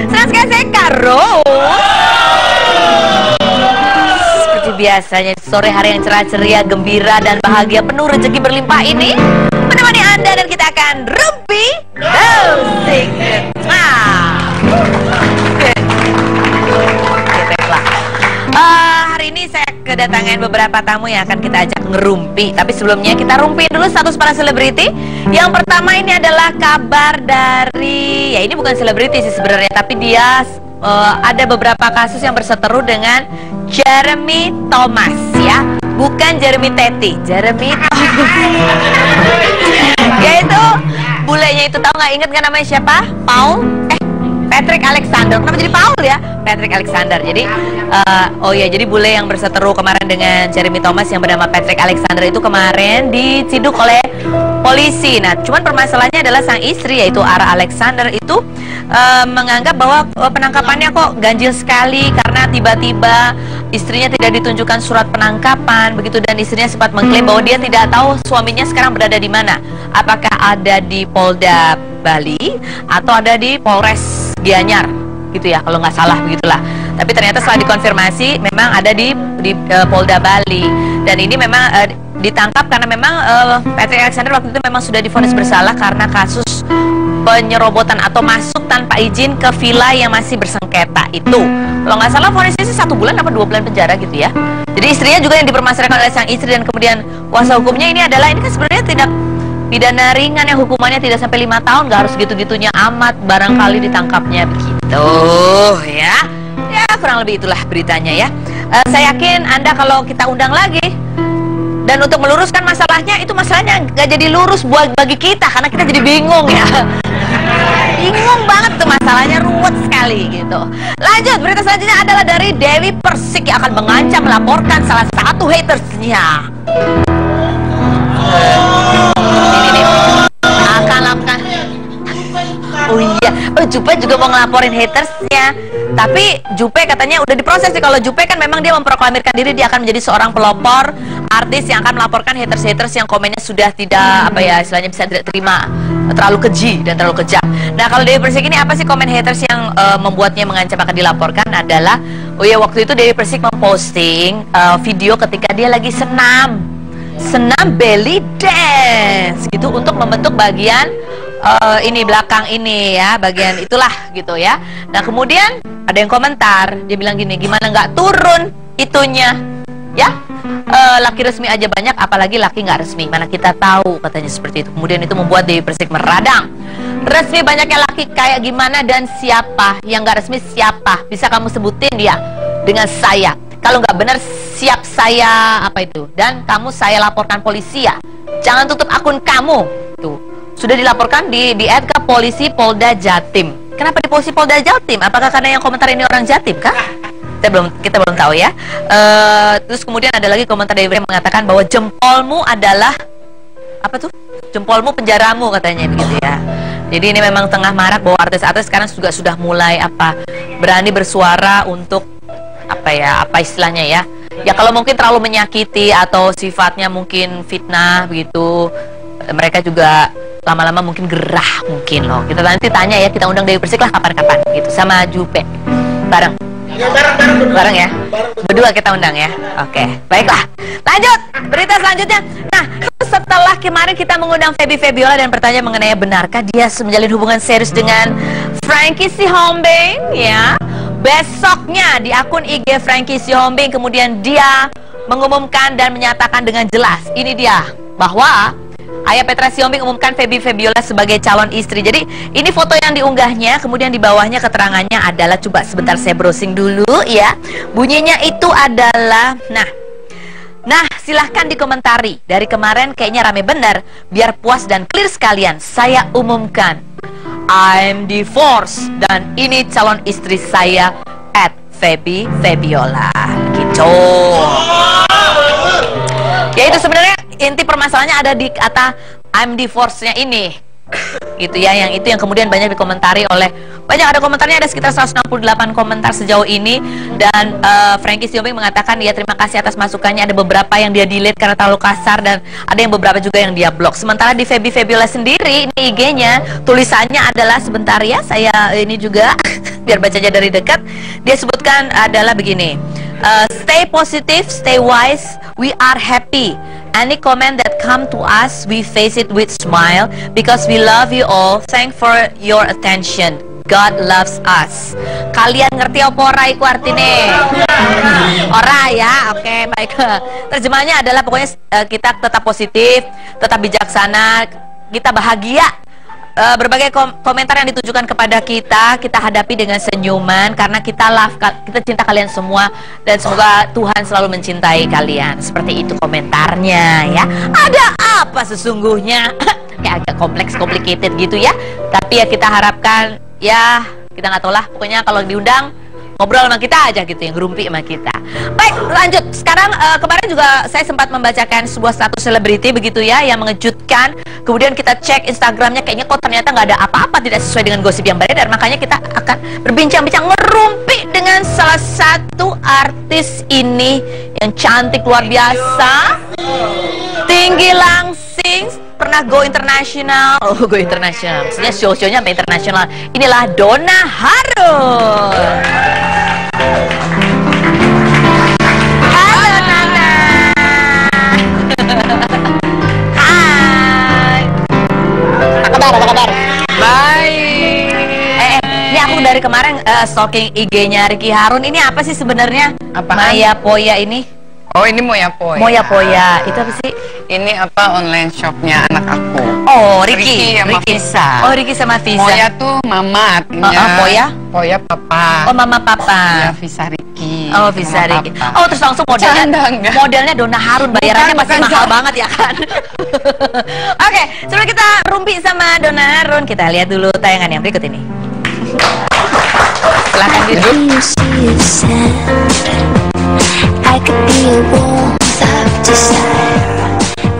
Senang sekali saya Karo. Seperti biasanya sore hari yang cerah ceria, gembira dan bahagia, penuh rezeki berlimpah ini menemani Anda, dan kita akan rumpi musik. Hari ini saya kedatangan beberapa tamu yang akan kita ajak ngerumpi. Tapi sebelumnya kita rumpiin dulu status para selebriti. Yang pertama ini adalah kabar dari, ya ini bukan selebriti sih sebenarnya, tapi dia ada beberapa kasus yang berseteru dengan Jeremy Thomas, ya, bukan Jeremy Teti, Jeremy Thomas. Yaitu bulenya itu, tahu nggak, inget nggak namanya siapa? Patrick Alexander. Kenapa jadi Paul ya? Patrick Alexander. Jadi jadi bule yang berseteru kemarin dengan Jeremy Thomas yang bernama Patrick Alexander itu kemarin diciduk oleh polisi. Nah, cuman permasalahannya adalah sang istri, yaitu Ara Alexander itu menganggap bahwa penangkapannya kok ganjil sekali karena tiba-tiba istrinya tidak ditunjukkan surat penangkapan begitu, dan istrinya sempat mengklaim bahwa dia tidak tahu suaminya sekarang berada di mana. Apakah ada di Polda Bali atau ada di Polres Gianyar gitu ya, kalau nggak salah begitulah. Tapi ternyata setelah dikonfirmasi memang ada di Polda Bali, dan ini memang ditangkap karena memang Patrick Alexander waktu itu memang sudah divonis bersalah karena kasus penyerobotan atau masuk tanpa izin ke villa yang masih bersengketa itu. Kalau nggak salah vonisnya sih 1 bulan apa 2 bulan penjara gitu ya. Jadi istrinya juga yang dipermasalahkan oleh sang istri, dan kemudian kuasa hukumnya ini adalah, ini kan sebenarnya tidak pidana ringan yang hukumannya tidak sampai 5 tahun, nggak harus gitu-gitunya amat, barangkali ditangkapnya begitu ya. Ya kurang lebih itulah beritanya ya. Saya yakin Anda kalau kita undang lagi, dan untuk meluruskan masalahnya, itu masalahnya nggak jadi lurus buat bagi kita karena kita jadi bingung ya. Bingung banget tuh masalahnya, ruwet sekali gitu. Lanjut, berita selanjutnya adalah dari Dewi Persik yang akan mengancam melaporkan salah satu hatersnya. Ini akan lakukan. Oh iya, Jupe juga mau ngelaporin hatersnya. Tapi Jupe katanya udah diproses sih. Kalau Jupe kan memang dia memproklamirkan diri dia akan menjadi seorang pelopor artis yang akan melaporkan haters-haters yang komennya sudah tidak, apa ya, istilahnya bisa tidak terima, terlalu keji dan terlalu kejam. Nah, kalau Dewi Persik ini apa sih komen haters yang membuatnya mengancam akan dilaporkan adalah, oh ya, waktu itu Dewi Persik memposting video ketika dia lagi senam belly dance gitu untuk membentuk bagian ini belakang ini ya, bagian itulah gitu ya. Nah, kemudian ada yang komentar, dia bilang gini, gimana nggak turun itunya ya, laki resmi aja banyak, apalagi laki nggak resmi, mana kita tahu, katanya seperti itu. Kemudian itu membuat Dewi Persik meradang. Resmi banyaknya laki kayak gimana, dan siapa yang nggak resmi, siapa bisa kamu sebutin dia dengan saya? Kalau nggak benar, siap saya apa itu, dan kamu saya laporkan polisi ya, jangan tutup akun kamu tuh. Sudah dilaporkan di add ke polisi Polda Jatim. Kenapa di polisi Polda Jatim? Apakah karena yang komentar ini orang Jatim kah? Kita belum tahu ya. Terus kemudian ada lagi komentar dari yang mengatakan bahwa jempolmu adalah apa tuh? Jempolmu penjaramu, katanya begitu ya. Jadi ini memang tengah marak bahwa artis-artis sekarang juga sudah mulai berani bersuara untuk apa istilahnya ya. Ya kalau mungkin terlalu menyakiti atau sifatnya mungkin fitnah begitu, mereka juga lama-lama mungkin gerah mungkin loh. Kita nanti tanya ya, kita undang Dewi Persik lah kapan-kapan gitu sama Jupe bareng. Ya, bareng ya, berdua kita undang ya. Oke, baiklah. Lanjut berita selanjutnya. Nah, setelah kemarin kita mengundang Feby Febiola dan bertanya mengenai benarkah dia menjalin hubungan serius dengan Frankie Sihombing ya, besoknya di akun IG Frankie Sihombing kemudian dia mengumumkan dan menyatakan dengan jelas, ini dia, bahwa Ayah Petra Sihombing umumkan Feby Febiola sebagai calon istri. Jadi ini foto yang diunggahnya, kemudian di bawahnya keterangannya adalah, coba sebentar saya browsing dulu ya. Bunyinya itu adalah, nah silahkan dikomentari. Dari kemarin kayaknya rame bener. Biar puas dan clear sekalian, saya umumkan, I'm divorced dan ini calon istri saya @Feby Febiola gitu. Ya itu sebenarnya inti permasalahannya ada di kata I'm divorced-nya ini gitu ya, yang itu yang kemudian banyak dikomentari oleh, banyak ada komentarnya, ada sekitar 168 komentar sejauh ini. Dan Frankie Siombing mengatakan dia terima kasih atas masukannya, ada beberapa yang dia delete karena terlalu kasar, dan ada yang beberapa juga yang dia blok. Sementara di Feby Febiola sendiri, ini IG-nya tulisannya adalah, sebentar ya, saya ini juga biar bacanya dari dekat. Dia sebutkan adalah begini, stay positive, stay wise, we are happy. Any comment that come to us, we face it with smile because we love you all. Thanks for your attention. God loves us. Kalian ngerti apa ora iku artine? Ora ya, oke, baik. Terjemahnya adalah pokoknya kita tetap positif, tetap bijaksana, kita bahagia. Berbagai komentar yang ditujukan kepada kita hadapi dengan senyuman karena kita love, kita cinta kalian semua, dan semoga Tuhan selalu mencintai kalian. Seperti itu komentarnya ya. Ada apa sesungguhnya? Kayak agak kompleks, complicated gitu ya. Tapi ya kita harapkan, ya kita nggak tahu lah, pokoknya kalau diundang ngobrol sama kita aja gitu, yang ngerumpi sama kita. Baik, lanjut. Sekarang kemarin juga saya sempat membacakan sebuah status selebriti begitu ya, yang mengejutkan. Kemudian kita cek Instagramnya, kayaknya kok ternyata nggak ada apa-apa, tidak sesuai dengan gosip yang beredar. Makanya kita akan berbincang-bincang, ngerumpi dengan salah satu artis ini yang cantik luar biasa, tinggi langsing, pernah go internasional. Oh, go internasional, maksudnya show-shownya sampai internasional. Inilah Donna Harun. Halo Nana. Hai. Apa kabar? Baik. Ini aku dari kemarin stalking IG-nya Ricky Harun. Ini apa sih sebenarnya? Maya Poya ini? Oh, ini Moya Poya. Moya Poya. Itu apa sih? Ini apa, online shopnya anak aku. Oh, Ricky sama Visa. Oh, Ricky sama Visa. Moya tuh mama artinya. Poya? Poya papa. Oh, mama papa. Ya, Visa Ricky. Oh, Visa Mama Ricky. papa. Oh, terus langsung modelnya Donna Harun, bayarannya pasti bukan, mahal banget ya kan? Oke, sebelum kita rumpi sama Donna Harun, kita lihat dulu tayangan yang berikut ini. Silakan duduk.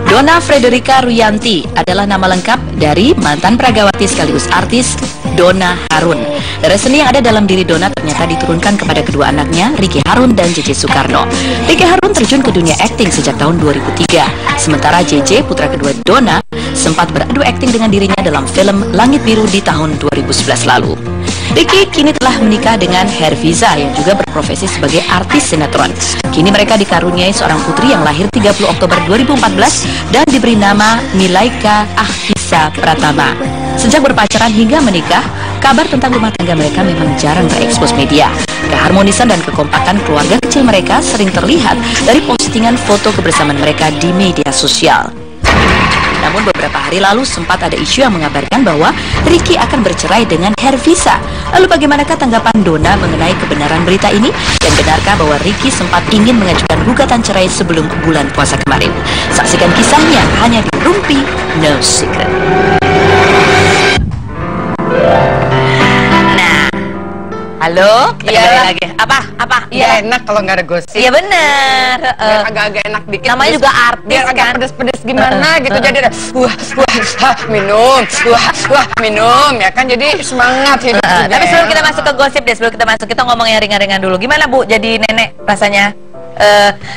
Donna Frederica Ruyanti adalah nama lengkap dari mantan pragawati sekaligus artis Donna Harun. Darah seni yang ada dalam diri Donna ternyata diturunkan kepada kedua anaknya, Ricky Harun dan JJ Soekarno. Ricky Harun terjun ke dunia akting sejak tahun 2003. Sementara JJ, putra kedua Donna, sempat beradu akting dengan dirinya dalam film Langit Biru di tahun 2011 lalu. Ricky kini telah menikah dengan Herviza yang juga berprofesi sebagai artis sinetron. Kini mereka dikaruniai seorang putri yang lahir 30 Oktober 2014 dan diberi nama Milaika Ahvisa Pratama. Sejak berpacaran hingga menikah, kabar tentang rumah tangga mereka memang jarang terekspos media. Keharmonisan dan kekompakan keluarga kecil mereka sering terlihat dari postingan foto kebersamaan mereka di media sosial. Namun beberapa hari lalu sempat ada isu yang mengabarkan bahwa Ricky akan bercerai dengan Hervisa. Lalu bagaimanakah tanggapan Donna mengenai kebenaran berita ini? Dan benarkah bahwa Ricky sempat ingin mengajukan gugatan cerai sebelum bulan puasa kemarin? Saksikan kisahnya hanya di Rumpi No Secret. Halo, kita kembali lagi. Apa? Iya, enak kalau nggak ada gosip. Iya bener. Agak-agak enak dikit. Namanya juga artis biar agak kan. pedes-pedes gimana gitu. Jadi ada minum ya kan, jadi semangat hidup juga. Tapi sebelum kita masuk ke gosip deh, sebelum kita masuk, kita ngomong yang ringan-ringan dulu. Gimana Bu jadi nenek rasanya?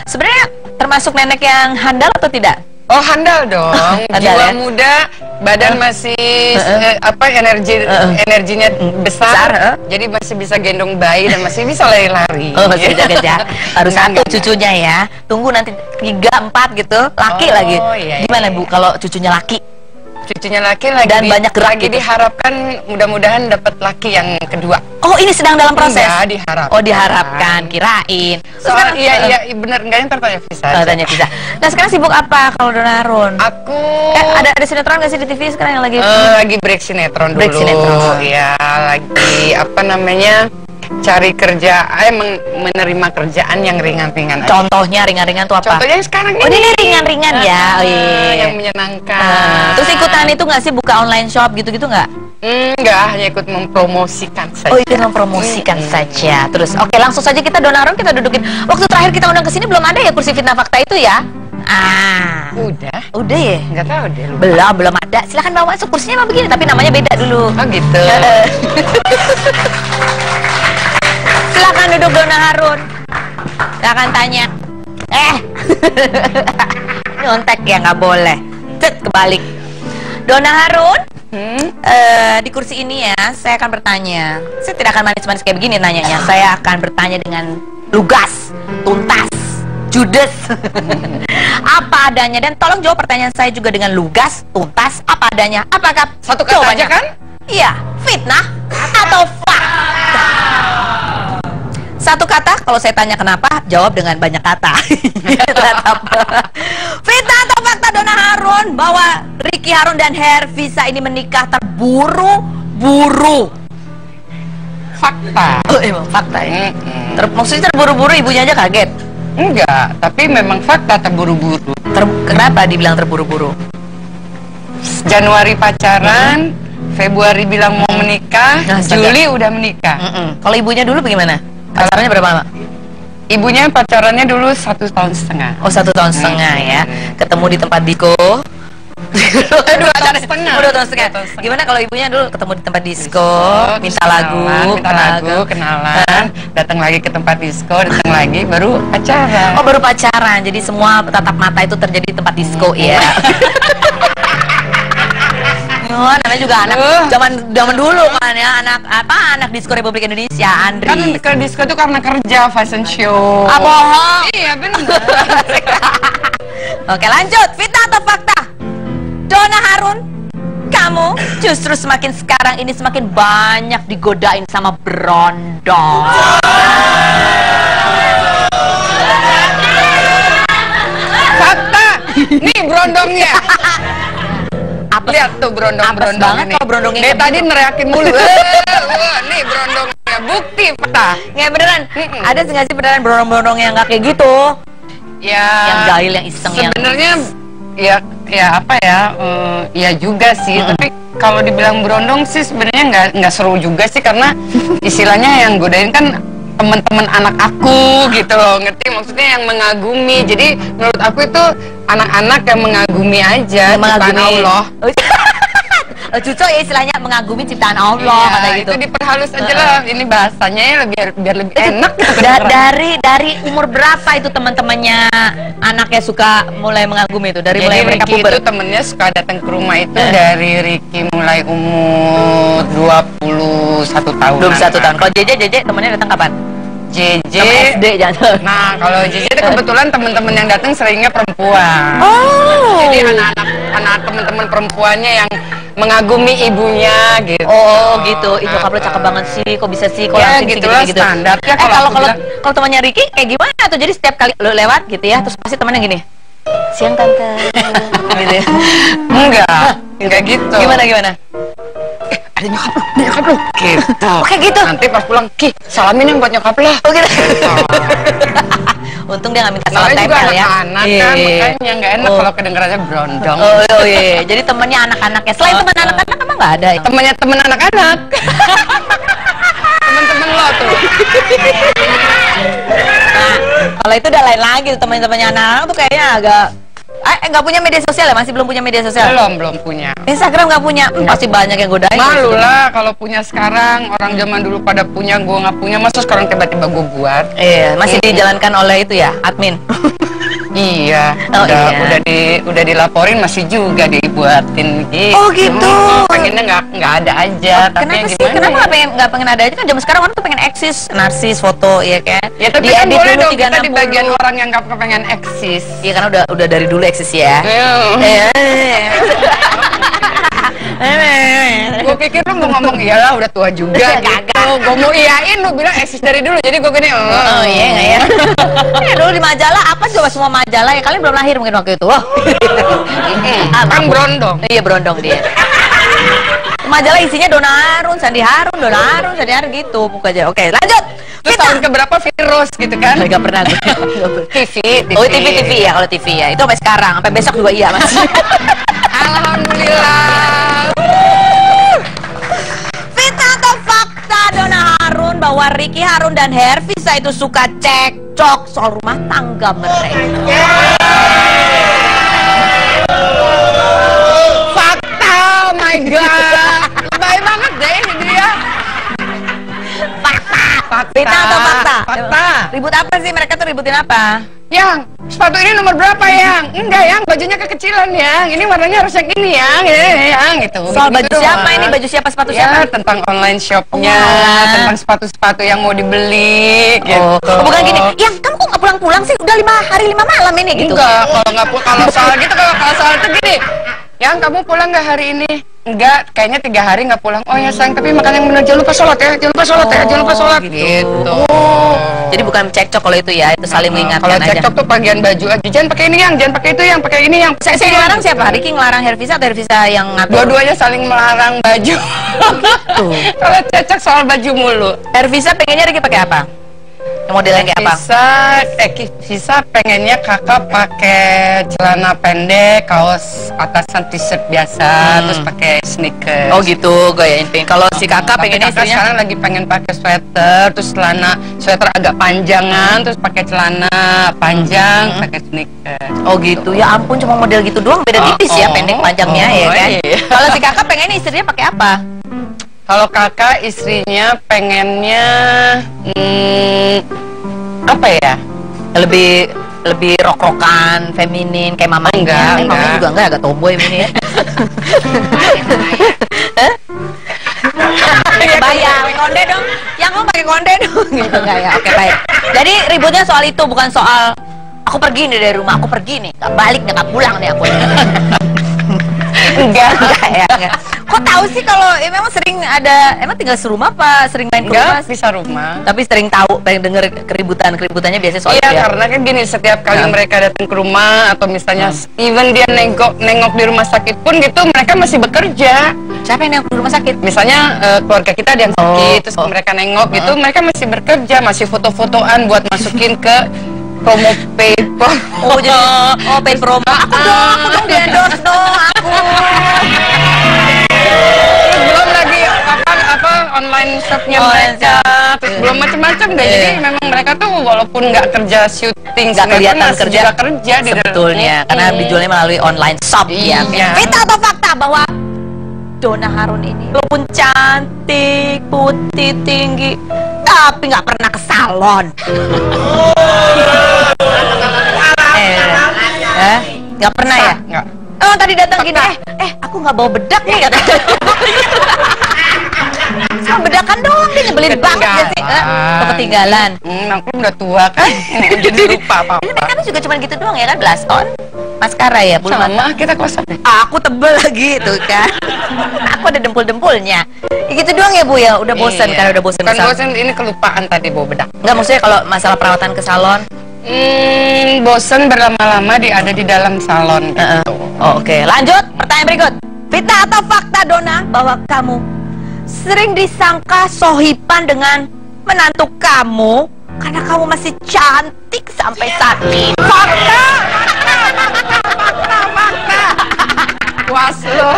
Sebenarnya termasuk nenek yang handal atau tidak? Oh, handal dong. Handal, Jiwa ya? muda, badan masih energinya besar, jadi masih bisa gendong bayi dan masih bisa lari-lari. Oh, masih kejar-kejar. Baru satu Enggak. cucunya ya. Tunggu nanti 3, 4 gitu, laki lagi. Iya, Gimana iya. Bu kalau cucunya laki? Cucunya laki lagi Dan banyak gerak lagi gitu. diharapkan mudah-mudahan dapat laki yang kedua. Oh, ini sedang dalam proses. Enggak, diharapkan. Oh, diharapkan, kirain. Terus Soal sekarang- iya benar, enggak, yang tertanya Visa. Oh, tanya bisa. Nah, sekarang sibuk apa kalau Donna Harun? Aku Ada sinetron nggak sih di TV sekarang yang lagi? lagi break sinetron dulu. Break sinetron. Iya, lagi apa namanya? Cari kerja, menerima kerjaan yang ringan-ringan aja. Contohnya ringan-ringan tuh apa? Contohnya yang sekarang Oh, ini ringan-ringan ya. Oh, iya. yang menyenangkan. Terus ikutan itu nggak sih, buka online shop gitu-gitu nggak? Enggak, hanya ikut mempromosikan saja. Oh, ikut mempromosikan saja. Terus oke, langsung saja kita Donna Harun kita dudukin. Waktu terakhir kita undang ke sini belum ada ya kursi fitnah fakta itu ya? Udah ya? Nggak tahu deh. Lupa. Belum ada. Silahkan bawa masuk, kursinya emang begini, tapi namanya beda dulu. Oh gitu. Silakan duduk Donna Harun. Silakan tanya. Nyontek ya, nggak boleh. Cet, kebalik. Donna Harun, di kursi ini ya, saya akan bertanya. Saya tidak akan manis-manis kayak begini nanyanya. Saya akan bertanya dengan lugas, tuntas, judes, apa adanya. Dan tolong jawab pertanyaan saya juga dengan lugas, tuntas, apa adanya. Apakah satu kata aja kan? Iya, fitnah atau fakta? Satu kata, kalau saya tanya kenapa, jawab dengan banyak kata. Fitnah atau fakta Donna Harun bahwa Ricky Harun dan Hervisa ini menikah terburu-buru? Fakta. Oh, emang fakta ya? Maksudnya terburu-buru, ibunya aja kaget? Enggak, tapi memang fakta terburu-buru. Kenapa dibilang terburu-buru? Januari pacaran, Februari bilang mau menikah, Juli udah menikah. Kalau ibunya dulu bagaimana? Pacarannya berapa lama? Ibunya pacarannya dulu 1,5 tahun. Oh, 1,5 tahun ya. Ketemu di tempat disco. 2 tahun setengah. 2 tahun setengah. Gimana kalau ibunya dulu ketemu di tempat disco, minta lagu, kenalan, datang lagi ke tempat disco, datang lagi, baru pacaran. Oh, baru pacaran. Jadi semua tatap mata itu terjadi di tempat disco ya. Oh, namanya juga anak zaman dulu kan ya, anak disco Republik Indonesia, Andri. Kan ke disco itu karena kerja, fashion show. Bohong. Iya benar. Oke, lanjut. Fitnah atau fakta? Donna Harun, kamu justru semakin sekarang ini semakin banyak digodain sama berondong. Fakta. Nih berondongnya. Lihat tuh berondong-berondong banget ini. kalau berondongnya Dia tadi neriakin mulu. Wah, nih berondongnya. Bukti fakta. Nggak beneran. Ada nggak sih beneran berondong-berondong yang nggak kayak gitu? Ya. Yang jahil, yang iseng, yang. Sebenarnya ya apa ya? Ya juga sih. Tapi kalau dibilang berondong sih sebenarnya nggak seru juga sih, karena istilahnya yang godain kan teman-teman anak aku gitu loh, ngerti maksudnya, yang mengagumi. Jadi menurut aku itu anak-anak yang mengagumi aja ciptaan Allah. Cucu ya istilahnya mengagumi ciptaan Allah, iya, kata gitu. Itu diperhalus aja lah. Ini bahasanya ya biar lebih enak. Dari umur berapa itu teman-temannya anaknya suka mulai mengagumi itu? Dari mulai mereka Ricky puber? Itu temennya suka datang ke rumah itu dari Ricky mulai umur 21 tahun. 21 tahun. Kalau JJ temennya datang kapan? JJ SD jangan. Nah, kalau JJ itu kebetulan teman-teman yang datang seringnya perempuan. Oh. Jadi anak teman-teman perempuannya yang mengagumi ibunya gitu. Oh, gitu. Itu kamu cakep banget sih. Kok bisa sih? Kok ya, langsing gitulah gitu. Standar. Ya, kalau temannya Ricky kayak gimana tuh? Jadi setiap kali lu lewat gitu ya, terus pasti temannya gini. Siang tante. Gitu ya. Enggak gitu. Gimana? Ada nyokap lu. Gitu. Oke gitu. Nanti pas pulang, Ki, salamin yang buat nyokap lu. Oh gitu. Untung dia nggak minta salam tempel ya. Anak-anak kan, makanya nggak enak kalau kedengarannya berondong. Oh iya. Jadi temennya anak-anaknya. Selain teman anak-anak emang nggak ada? Temennya temen anak-anak. Temen-temen lo tuh. Nah, kalau itu udah lain lagi tuh, teman-temannya anak-anak tuh kayaknya agak nggak punya media sosial ya? Masih belum punya media sosial? Belum punya. Instagram nggak punya? Pasti banyak yang godain. Malu lah kalau punya sekarang. Orang zaman dulu pada punya, gua nggak punya. Masa sekarang tiba-tiba gua buat? Iya, masih dijalankan oleh itu ya, admin. Iya, udah dilaporin masih juga dibuatin gitu. Oh gitu. Pengennya nggak ada aja. Tapi kenapa sih? Kenapa nggak pengen ada aja? Kan zaman sekarang orang tuh pengen eksis, narsis, foto, ya kan? Ya tapi kan boleh dong, kita di bagian orang yang nggak pengen eksis. Iya, karena udah dari dulu eksis ya. Gue pikir lu mau ngomong iyalah udah tua juga gitu. Gue mau iyain, lu bilang eksis dari dulu. Jadi gue gini, oh iya nggak ya? Ya dulu di majalah apa coba, semua majalah ya, kalian belum lahir mungkin waktu itu. Kan berondong. Iya, berondong dia. Majalah isinya Donna Harun, Sandi Harun gitu buka aja. Oke, lanjut. Terus tahun keberapa virus gitu kan? Gak pernah gue. TV. Oh, TV ya, kalau TV ya. Itu sampai sekarang, sampai besok juga iya, Mas. Alhamdulillah. Fitnah atau fakta Donna Harun bahwa Ricky Harun dan Hervisa itu suka cekcok soal rumah tangga mereka? my god, lebay banget deh ini dia. Fakta. Fitnah atau fakta? Fakta. Ribut apa sih? Mereka tuh ributin apa? Yang, sepatu ini nomor berapa yang? Enggak yang, bajunya kekecilan yang. Ini warnanya harus yang ini yang gitu. Soal baju Gitu siapa doang. ini? Baju siapa? Sepatu Ya, siapa? tentang online shopnya, Wah. tentang sepatu-sepatu yang mau dibeli gitu. Oh, bukan gini. Yang kamu kok nggak pulang-pulang sih? Udah 5 hari 5 malam ini gitu. Enggak, kalau nggak kalau soal gitu, kalau soal itu gini. Yang kamu pulang nggak hari ini? Enggak, kayaknya 3 hari nggak pulang. Oh ya sayang, tapi makan yang benar, jangan lupa sholat ya, jangan lupa sholat ya, jangan lupa sholat. Gitu. Oh, jadi bukan cekcok kalau itu ya, itu saling mengingatkan Kalau aja. cekcok tuh bagian baju aja. Jangan pakai ini yang, jangan pakai itu yang, pakai ini yang. Saya ngelarang siapa? Ricky ngelarang Hervisa atau Hervisa yang ngatur? Dua-duanya saling melarang baju. Tuh. Kalau cecek soal baju mulu. Hervisa pengennya Ricky pakai apa? Modelnya kayak apa? Bisa pengennya kakak pakai celana pendek, kaos atasan t-shirt biasa, terus pakai sneakers. Oh gitu, goyain pink. Kalau si kakak Tapi pengennya kakak istrinya sekarang lagi pengen pakai sweater, terus celana sweater agak panjangan, terus pakai celana panjang, pakai sneakers. oh gitu. Ya ampun, cuma model gitu doang, beda tipis ya pendek panjangnya ya kan. Iya. Kalau si kakak pengennya istrinya pakai apa? Kalau kakak istrinya pengennya apa ya? Lebih rok-rokan, feminin kayak mama Enggak. Mamanya juga enggak, agak tomboy ini ya. Bayang, konde dong. Yang kamu pakai konde dong. Gitu enggak ya? Oke, baik. Jadi ributnya soal itu, bukan soal aku pergi nih dari rumah, aku pergi nih, nggak balik, nggak pulang nih aku. Enggak ya, enggak. Kok tahu sih kalau memang sering ada, emang tinggal serumah apa sering main ke rumah? Enggak, bisa rumah. Tapi sering tahu, pengen denger keributannya biasanya soal Iya, itu ya. karena kan gini, setiap kali mereka datang ke rumah atau misalnya even dia nengok di rumah sakit pun gitu, mereka masih bekerja. Siapa yang di rumah sakit? Misalnya keluarga kita ada yang sakit, terus oh. mereka nengok gitu, mereka masih bekerja, masih foto-fotoan buat masukin ke promo paper. Oh jadi, oh paid promo. Aku dong di endorse dong, aku. Terus belum lagi apa online shopnya mereka, terus belum macam-macam deh. Jadi memang mereka tuh walaupun nggak kerja syuting, Nggak kelihatan masih kerja. juga kerja di dalam. Sebetulnya, karena dijualnya melalui online shop ya. Iya. Fakta atau fakta bahwa Donna Harun ini walaupun cantik, putih, tinggi, tapi nggak pernah ke salon. Nggak pernah ya? Nggak. Oh tadi datang gini, aku nggak bawa bedak nih katanya. Cuma bedakan doang, dia nyebelin banget ya sih. Ketinggalan. Aku udah tua kan, jadi lupa Ini apa-apa. mereka kan juga cuma gitu doang ya kan, blush on, maskara ya, bulu mata. Sama kita kosong. Aku tebel lagi tuh kan. Aku ada dempul-dempulnya. Ya gitu doang ya Bu ya, udah bosan karena udah bosan. Bukan bosan, ini kelupaan tadi bawa bedak. Enggak, maksudnya kalau masalah perawatan ke salon. Bosan berlama-lama ada di dalam salon gitu. Oh, oke. Lanjut, pertanyaan berikut. Fitnah atau fakta Donna bahwa kamu sering disangka sohiban dengan menantu kamu karena kamu masih cantik sampai saat ini? Fakta. Puas lo.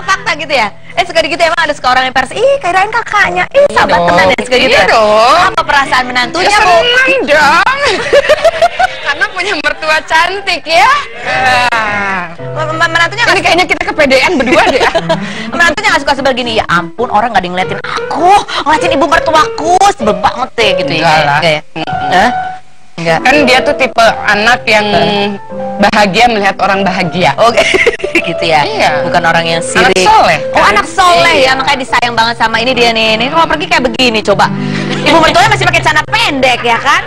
Fakta gitu ya. Sekali gitu emang ada seorang yang pers, kirain kakaknya, sahabat dong. tenan ya, sekali gitu. Iya ya? dong. Apa perasaan menantunya, Ya Bu? senang dong. Karena punya mertua cantik ya. Menantunya Ini kayaknya kita kepedean berdua deh. menantunya nggak suka sebel gini, ya ampun orang nggak ada yang ngeliatin aku, ngeliatin ibu mertuaku, sebel banget deh gitu ya. Enggak lah. Enggak ya? Hah? Enggak. Kan dia tuh tipe anak yang bahagia melihat orang bahagia. Oke, gitu ya. Iya. Bukan orang yang sirik. Anak soleh, Oh, kan? anak soleh Iya. ya, makanya disayang banget sama ini dia nih. Ini kalau pergi kayak begini coba. Ibu mertuanya masih pakai celana pendek ya kan?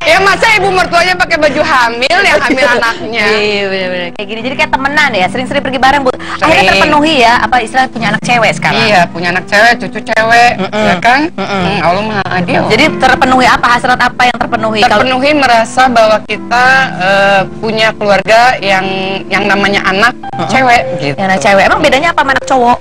Ya masa ibu mertuanya pakai baju hamil yang hamil anaknya. Iya bener-bener kayak gini, jadi kayak temenan ya, sering-sering pergi bareng Bu. Akhirnya Sering. terpenuhi ya, apa istilah punya anak cewek sekarang. Iya, punya anak cewek, cucu cewek, ya kan? Allah Maha Adil. Jadi terpenuhi apa, hasrat apa yang terpenuhi? terpenuhi merasa bahwa kita punya keluarga yang namanya anak cewek gitu. Yang anak cewek, emang bedanya apa sama anak cowok?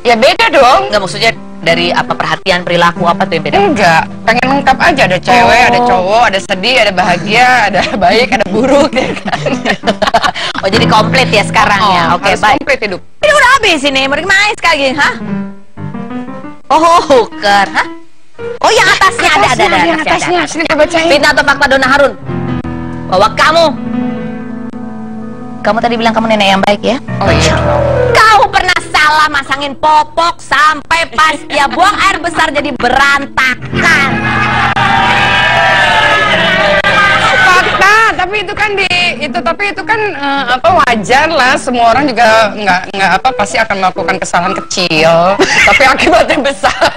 Ya beda dong. Enggak, maksudnya dari apa, perhatian, perilaku apa tuh yang beda? Enggak, pengen lengkap aja, ada cewek, ada cowok, ada sedih, ada bahagia, ada baik, ada buruk ya kan. Oh jadi komplit ya sekarang ya. Oke, harus baik. komplit hidup. Ini udah habis ini, mau main sekali lagi, hah? Oh, hooker, hah? Oh yang atasnya ada Yang atasnya, sini kita bacain. Fitnah atau fakta Donna Harun bahwa kamu kamu tadi bilang kamu nenek yang baik ya? Oh iya. Kau pernah salah masangin popok sampai pas dia buang air besar jadi berantakan. Fakta, tapi itu kan apa, wajar lah, semua orang juga nggak apa, pasti akan melakukan kesalahan kecil tapi akibatnya besar.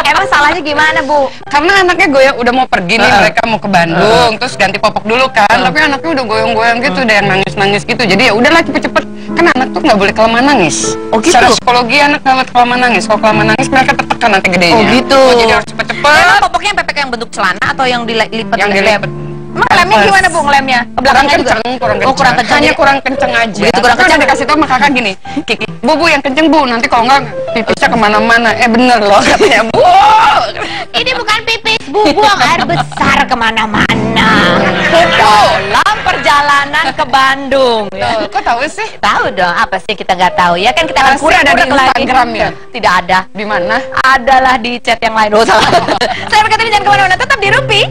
Emang salahnya gimana, Bu? Karena anaknya goyang, udah mau pergi nih, mereka mau ke Bandung, terus ganti popok dulu kan, tapi anaknya udah goyang-goyang gitu, udah yang nangis-nangis gitu, jadi ya udahlah cepet-cepet, kan anak tuh nggak boleh kelamaan nangis. Oh gitu? Secara psikologi anak nggak boleh kelamaan nangis, kalau kelamaan nangis mereka tertekan nanti gedenya. Oh gitu. Oh, jadi harus cepet-cepet. Emang popoknya pepek yang bentuk celana atau yang dilipat? Yang dilipat. Emang lemnya gimana, Bu, ngelemnya? Ke belakangnya juga? Kurang kenceng. Oh, kurang kenceng. Hanya kurang kenceng aja. Begitu kurang Tapi kenceng. udah dikasih tau sama kakak gini, Kiki, Bu, yang kenceng, Bu, nanti kalau enggak pipisnya kemana-mana. Bener loh katanya, Bu. Ini bukan pipis, Bu, buang air besar kemana-mana. Dalam perjalanan ke Bandung. Tuh, kok tahu sih? Tahu dong, apa sih kita nggak tahu ya kan, kita akan Pasti ada di kurek-kurek lagi. Instagram ya? Tidak ada. Di mana? Adalah di chat yang lain. Oh, salah. Saya berkata jangan kemana-mana, tetap di Rupi.